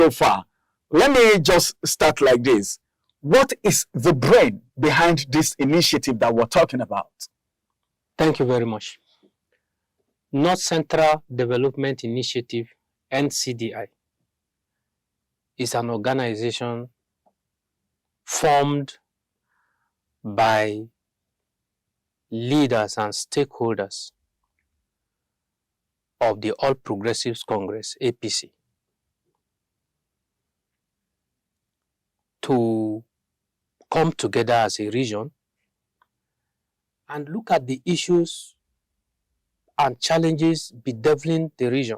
so far. Let me just start like this. What is the brain behind this initiative that we're talking about? Thank you very much. North Central Development Initiative, NCDI, is an organization formed by leaders and stakeholders of the All Progressives Congress, APC, to come together as a region and look at the issues and challenges bedeviling the region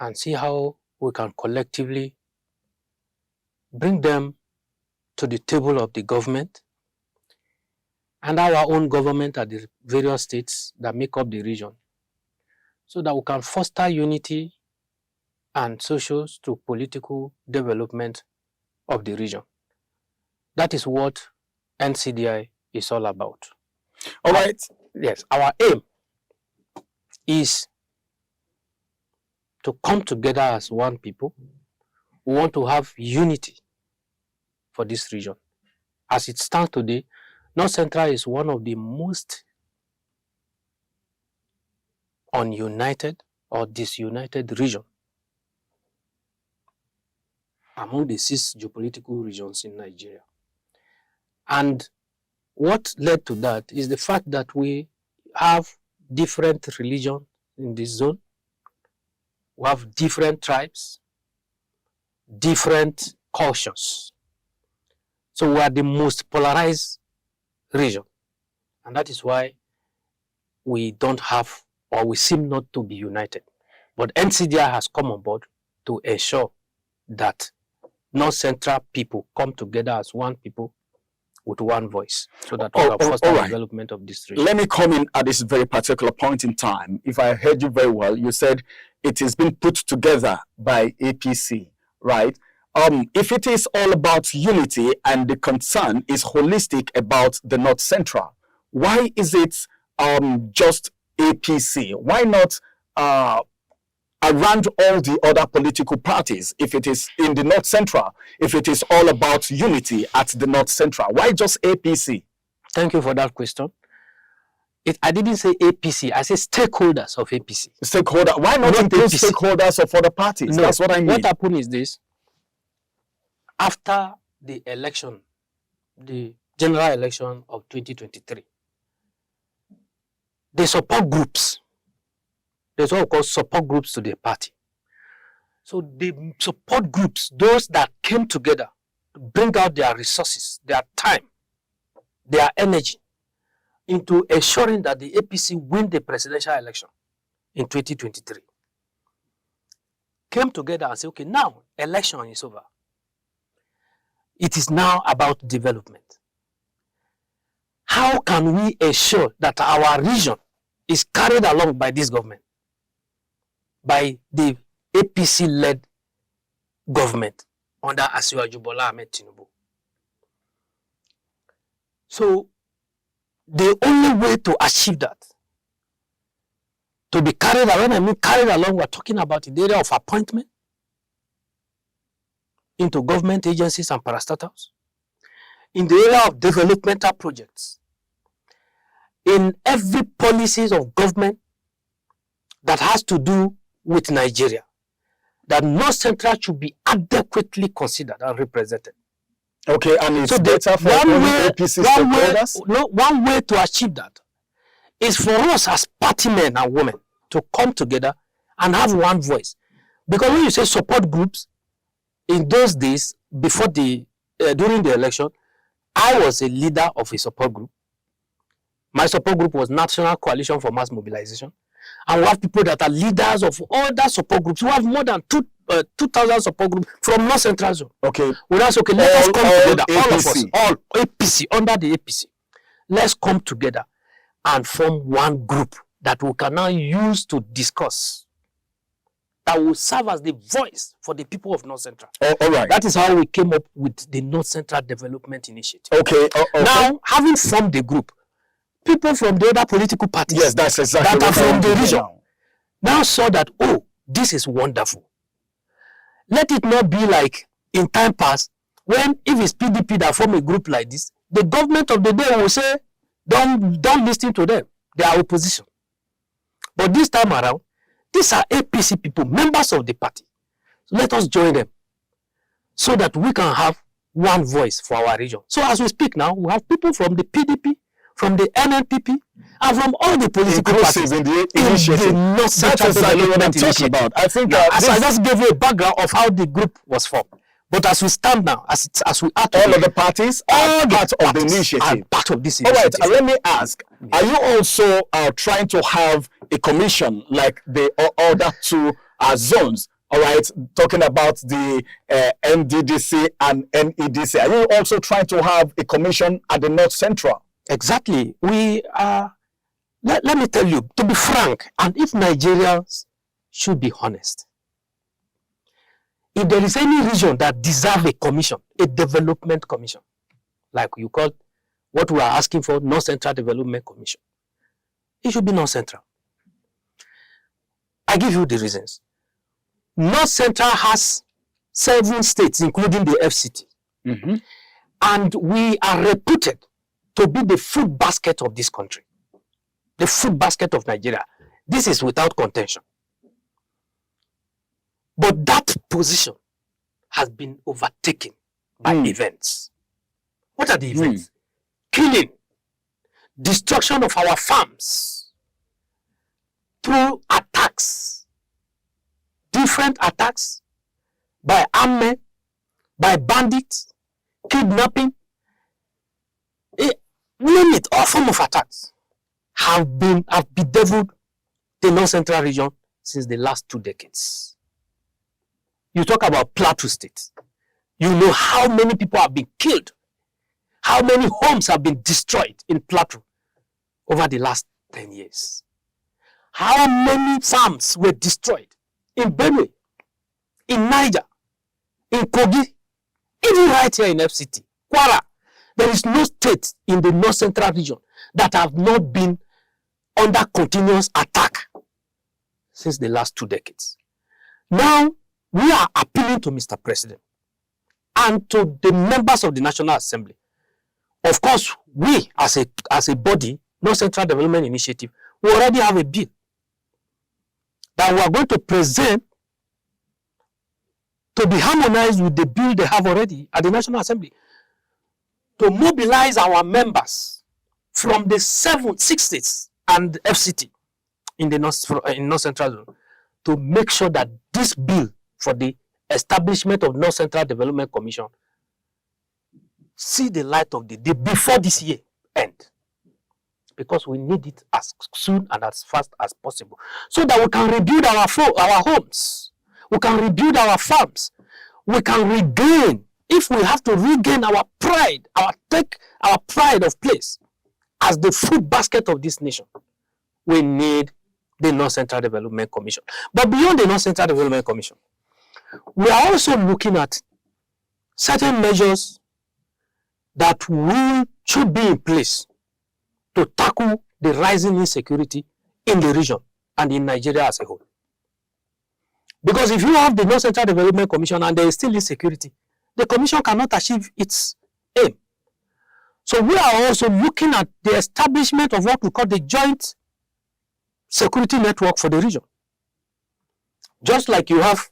and see how we can collectively bring them to the table of the government and our own government at the various states that make up the region, so that we can foster unity and social to political development of the region. That is what NCDI is all about. All right. Yes, our aim is to come together as one people. We want to have unity for this region. As it stands today, North Central is one of the most ununited or disunited region among the 6 geopolitical regions in Nigeria. And what led to that is the fact that we have different religions in this zone. We have different tribes, different cultures. So we are the most polarized region. And that is why we don't have, or we seem not to be united. But NCDI has come on board to ensure that North Central people come together as one people with one voice, so that we can foster the development of this region. Let me come in at this very particular point in time. If I heard you very well, you said it is being put together by APC, right? If it is all about unity and the concern is holistic about the North Central, why is it just APC? Why not around all the other political parties? If it is in the North Central, if it is all about unity at the North Central, why just APC? Thank you for that question. I didn't say APC, I said stakeholders of APC. Stakeholder. Why not include stakeholders of other parties? No, that's what I mean. What happened is this. After the election, the general election of 2023, the support groups, there's what we call support groups to the party. So the support groups, those that came together to bring out their resources, their time, their energy into ensuring that the APC win the presidential election in 2023, came together and said, okay, now election is over. It is now about development. How can we ensure that our region is carried along by this government, by the APC-led government under Asiwaju Bola Ahmed Tinubu? So, the only way to achieve that, to be carried along, when I mean carried along, we're talking about the area of appointment into government agencies and parastatals, in the area of developmental projects, in every policies of government that has to do with Nigeria, that North Central should be adequately considered and represented. Okay, and it's so better for APC stakeholders? One way to achieve that is for us as party men and women to come together and have one voice. Because when you say support groups, in those days, before during the election, I was a leader of a support group. My support group was National Coalition for Mass Mobilization. And we have people that are leaders of other support groups. We have more than 2,000 support groups from North Central Zone. Okay. Well, that's okay. Let us come together, all of us, all APC, under the APC. Let's come together and form one group that we can now use to discuss, that will serve as the voice for the people of North Central. All right. That is how we came up with the North Central Development Initiative. Okay. Okay. Now, having formed the group, people from the other political parties, yes, that's exactly that are from the region, now saw that, oh, this is wonderful. Let it not be like in time past, when if it's PDP that form a group like this, the government of the day will say, don't listen to them. They are opposition. But this time around, these are APC people, members of the party. Let us join them so that we can have one voice for our region. So as we speak now, we have people from the PDP, from the NNPP, and from all the political parties in the initiative. That's exactly what I'm talking about. I think I just gave you a background of how the group was formed. But as we stand now, as we are all of the parties are part of the initiative. Part of this initiative. All right, let me ask, are you also trying to have a commission like the other two zones? All right, talking about the NDDC and NEDC. Are you also trying to have a commission at the North Central? Exactly. We are, let me tell you, to be frank, and if Nigerians should be honest, if there is any region that deserves a commission, a development commission, like you call what we are asking for, North Central Development Commission, it should be North Central. I give you the reasons. North Central has 7 states, including the FCT. Mm-hmm. And we are reputed to be the food basket of this country. The food basket of Nigeria. This is without contention. But that position has been overtaken by events. What are the events? Killing, destruction of our farms through attacks, different attacks by armed men, by bandits, kidnapping, name it, all form of attacks have bedeviled the North Central region since the last 2 decades. You talk about Plateau State. You know how many people have been killed, how many homes have been destroyed in Plateau over the last 10 years. How many farms were destroyed in Benue, in Niger, in Kogi, even right here in FCT, Kwara. There is no state in the North Central region that have not been under continuous attack since the last 2 decades. Now, we are appealing to Mr. President and to the members of the National Assembly. Of course, we as a body, North Central Development Initiative, we already have a bill that we are going to present to be harmonized with the bill they have already at the National Assembly, to mobilize our members from the 6 states and FCT in the North Central Zone to make sure that this bill for the establishment of North Central Development Commission see the light of the day before this year end. Because we need it as soon and as fast as possible, so that we can rebuild our homes, we can rebuild our farms, we can regain, if we have to regain our pride, our pride of place as the food basket of this nation, we need the North Central Development Commission. But beyond the North Central Development Commission, we are also looking at certain measures that should be in place to tackle the rising insecurity in the region and in Nigeria as a whole. Because if you have the North Central Development Commission and there is still insecurity, the commission cannot achieve its aim. So we are also looking at the establishment of what we call the joint security network for the region. Just like you have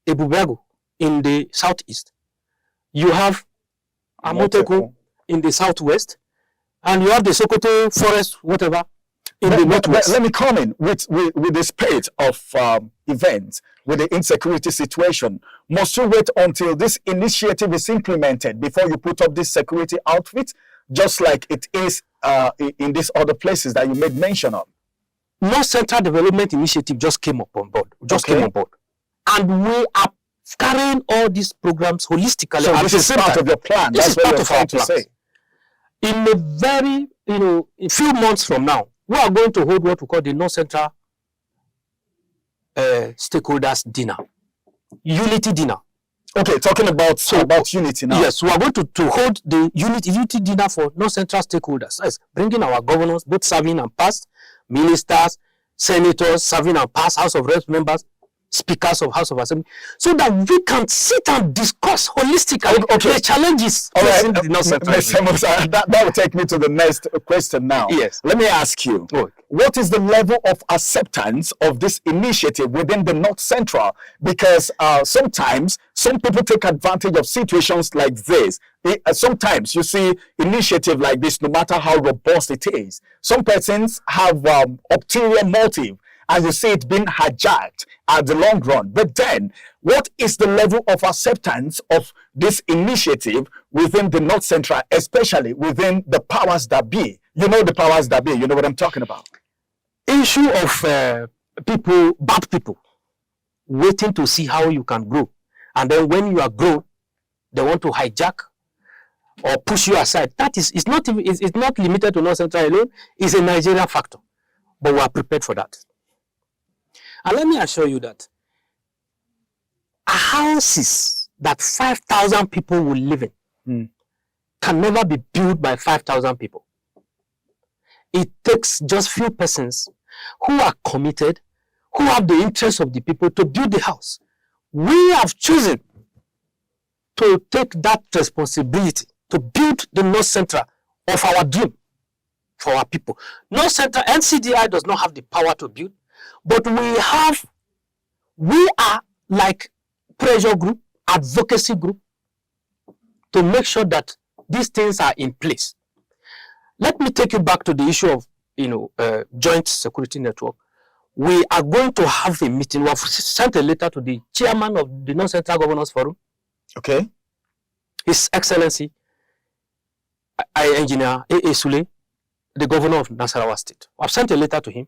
Ebubeagu in the southeast, you have Amoteko in the southwest, and you have the Sokoto forest, whatever, in the northwest. Let me comment with the spate of events, with the insecurity situation. Must you wait until this initiative is implemented before you put up this security outfit, just like it is in these other places that you made mention of? North Central Development Initiative just came on board. And we are carrying all these programs holistically. So this is part of your plan. This is part of our plan. In a very, a few months from now, we are going to hold what we call the North Central Stakeholders Dinner, Unity Dinner. Okay, talking about unity now. Yes, we are going to hold the Unity Dinner for North Central stakeholders. Yes, bringing our governors, both serving and past, ministers, senators, serving and past, House of Reps members, speakers of House of Assembly, so that we can sit and discuss holistically the challenges facing the North Central. Mr. Musa, that will take me to the next question now. Yes. Let me ask you, what is the level of acceptance of this initiative within the North Central? Because sometimes some people take advantage of situations like this. Sometimes you see initiative like this, no matter how robust it is, some persons have ulterior motive, as you see it being hijacked at the long run. But then, what is the level of acceptance of this initiative within the North Central, especially within the powers that be? You know the powers that be, you know what I'm talking about. Issue of people, bad people, waiting to see how you can grow. And then when you are grown, they want to hijack or push you aside. That is, it's not limited to North Central alone. It's a Nigerian factor. But we are prepared for that. And let me assure you that houses that 5,000 people will live in can never be built by 5,000 people. It takes just few persons who are committed, who have the interest of the people to build the house. We have chosen to take that responsibility to build the North Central of our dream for our people. North Central, NCDI does not have the power to build, but we are like pressure group, advocacy group, to make sure that these things are in place. Let me take you back to the issue of, joint security network. We are going to have a meeting. We have sent a letter to the chairman of the North Central Governors Forum. Okay. His Excellency, Engineer A.A. Sule, the governor of Nasarawa State. I've sent a letter to him.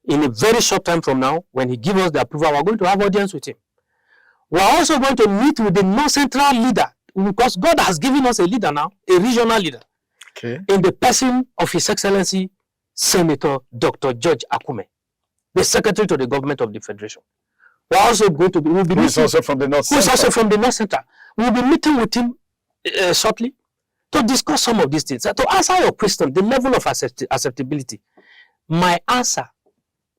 In a very short time from now, when he gives us the approval, we're going to have audience with him. We're also going to meet with the North Central leader, because God has given us a leader now, a regional leader, in the person of His Excellency, Senator Dr. George Akume, the Secretary to the Government of the Federation. We're also going to be, who is also from the North Central. Who is also from the North Central. We'll be meeting with him shortly to discuss some of these things. To answer your question, the level of acceptability, my answer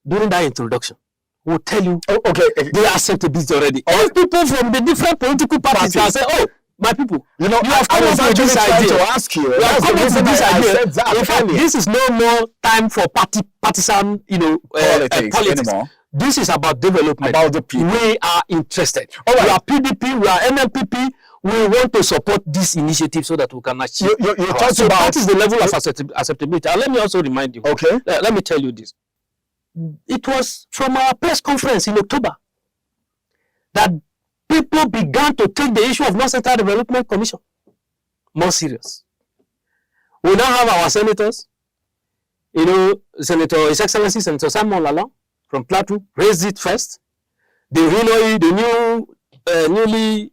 during that introduction will tell you the acceptability already. All people from the different political parties can say, oh, my people, you have come up with this idea. To ask you. You have come up with this idea. In fact, this is no more time for partisan, politics anymore. This is about development. About the people. We are interested. We are PDP, we are NMPP. We want to support this initiative so that we can achieve. You talked about that is the level of acceptability. And let me also remind you. Okay. Let me tell you this. It was from our press conference in October that people began to take the issue of North Central Development Commission more serious. We now have our senators, Senator, His Excellency Senator Simon Lalong from Plateau raised it first. The newly,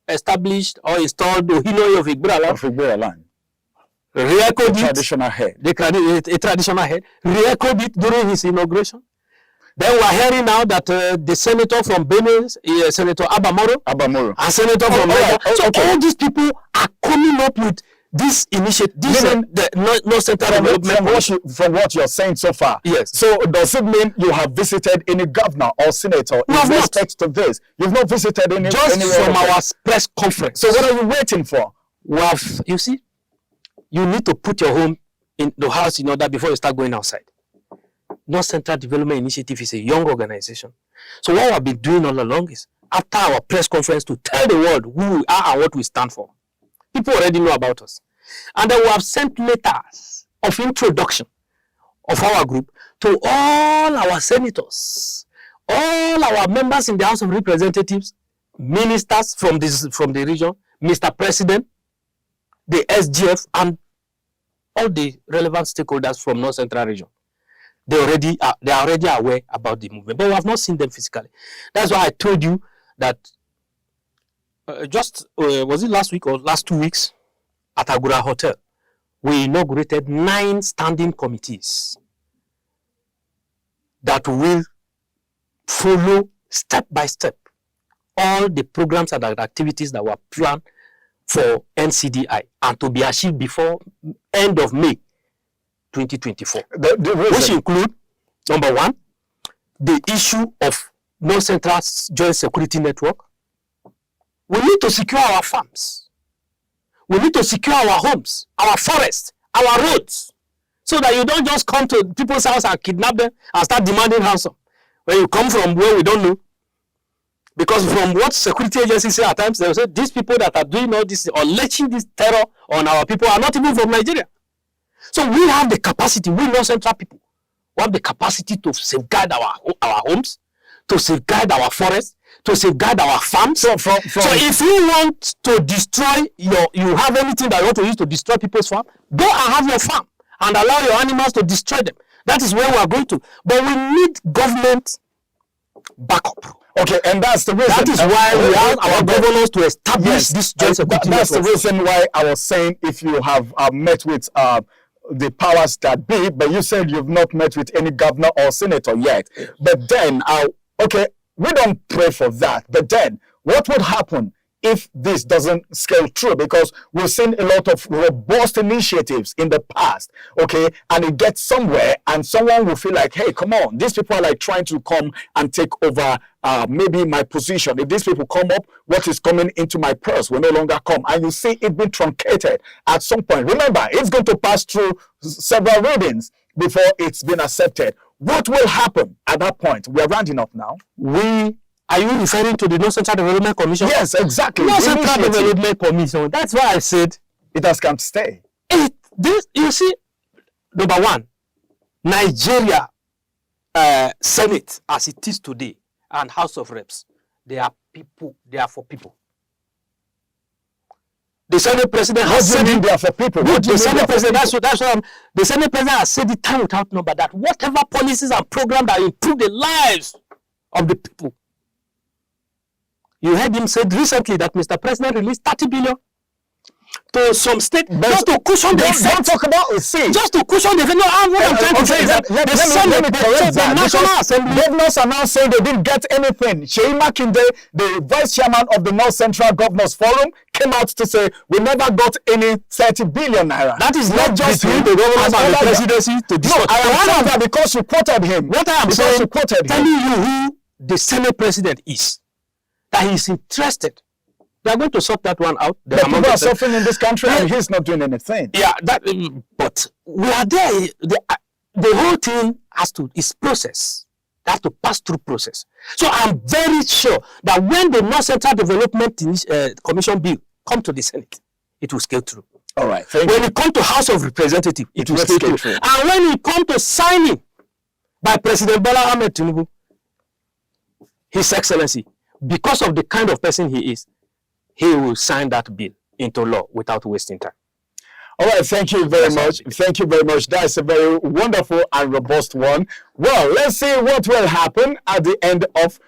established or installed the Hinoi of Igbo land. Re-echoed traditional head. A traditional head. Re-echoed it during his inauguration. Then we are hearing now that the senator from Benin, Senator Abamoro, and senator from all these people are coming up with this initiative, the North Central Development. From what you're saying so far, yes. So does it mean you have visited any governor or senator in respect to this? You've not visited any. Just from our press conference. So what are you waiting for? Well, you see, you need to put your home in the house in order before you start going outside. North Central Development Initiative is a young organization. So what we've been doing all along is, after our press conference, to tell the world who we are and what we stand for. People already know about us. And then we have sent letters of introduction of our group to all our senators, all our members in the House of Representatives, ministers from the region, Mr. President, the SGF, and all the relevant stakeholders from North Central region. They are already aware about the movement, but we have not seen them physically. That's why I told you that was it last week or last 2 weeks at Agura Hotel, we inaugurated 9 standing committees that will follow step by step all the programs and activities that were planned for NCDI and to be achieved before end of May 2024, which include, number 1, the issue of North Central Joint Security Network. We need to secure our farms. We need to secure our homes, our forests, our roads, so that you don't just come to people's house and kidnap them and start demanding ransom. When you come from where we don't know. Because from what security agencies say at times, they will say these people that are doing all this or unleashing this terror on our people are not even from Nigeria. So we have the capacity, we North Central people, we have the capacity to safeguard our homes, to safeguard our forests, to safeguard our farms. So if you want to destroy you have anything that you want to use to destroy people's farm, go and have your farm and allow your animals to destroy them. That is where we are going to. But we need government backup. Okay, and that's the reason. That is why we have our governors to establish this joint security. That's the reason why I was saying if you have met with the powers that be, but you said you've not met with any governor or senator yet. But then, okay, we don't pray for that. But then, what would happen if this doesn't scale through? Because we've seen a lot of robust initiatives in the past, okay, and it gets somewhere and someone will feel like, hey, come on, these people are like trying to come and take over maybe my position. If these people come up, what is coming into my purse will no longer come. And you see it being truncated at some point. Remember, it's going to pass through several readings before it's been accepted. What will happen at that point? We're rounding up now. Are you referring to the North Central Development Commission? Yes, exactly. North Central Development Commission. That's why I said it has come to stay. You see, number one, Nigeria Senate, as it is today, and House of Reps, they are people. They are for people. The Senate President has said they are for people. The Senate President, the Senate President has said it time without number that whatever policies and programs that improve the lives of the people. You heard him say recently that Mr. President released 30 billion to some state just to cushion the effect. Don't talk about it. See, just to cushion the effect. No, what I'm trying to say is that the National Assembly governors are now saying they didn't get anything. Sheyi Makinde, the vice chairman of the North Central Governors Forum, came out to say we never got any 30 billion naira. That is not just between the governors and the presidency to discuss. No, I am saying that because you quoted him. What I am saying, telling you who the Senate President is, that he is interested. They are going to sort that one out. The people are suffering in this country and he's not doing anything. Yeah, but we are there. The whole thing is process. They have to pass through process. So I'm very sure that when the North Central Development Commission bill come to the Senate, it will scale through. All right. When it comes to House of Representatives, it will scale through. And when it comes to signing by President Bola Ahmed Tinubu, His Excellency, because of the kind of person he is, he will sign that bill into law without wasting time. All right, thank you very much. Thank you very much. That's a very wonderful and robust one. Well, let's see what will happen at the end of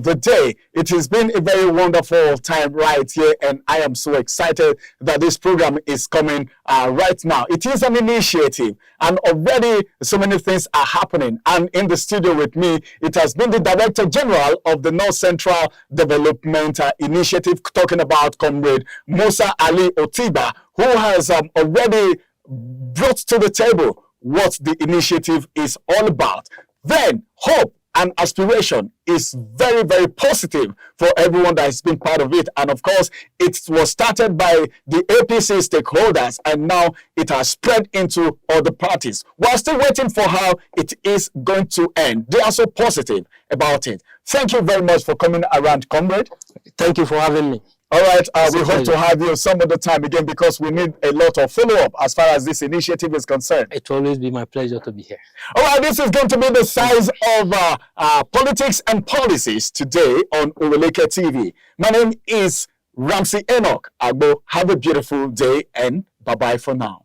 the day. It has been a very wonderful time right here, and I am so excited that this program is coming right now. It is an initiative, and already so many things are happening. And in the studio with me, it has been the Director General of the North Central Development Initiative, talking about Comrade Musa Ali Otigba, who has already brought to the table what the initiative is all about. Then, hope and aspiration is very, very positive for everyone that has been part of it. And of course, it was started by the APC stakeholders, and now it has spread into other parties. We're still waiting for how it is going to end. They are so positive about it. Thank you very much for coming around, comrade. Thank you for having me. All right, we hope to have you some other time again, because we need a lot of follow-up as far as this initiative is concerned. It will always be my pleasure to be here. All right, this is going to be the size of politics and policies today on Oweleke TV. My name is Ramsey Enoch Agbo. Have a beautiful day and bye-bye for now.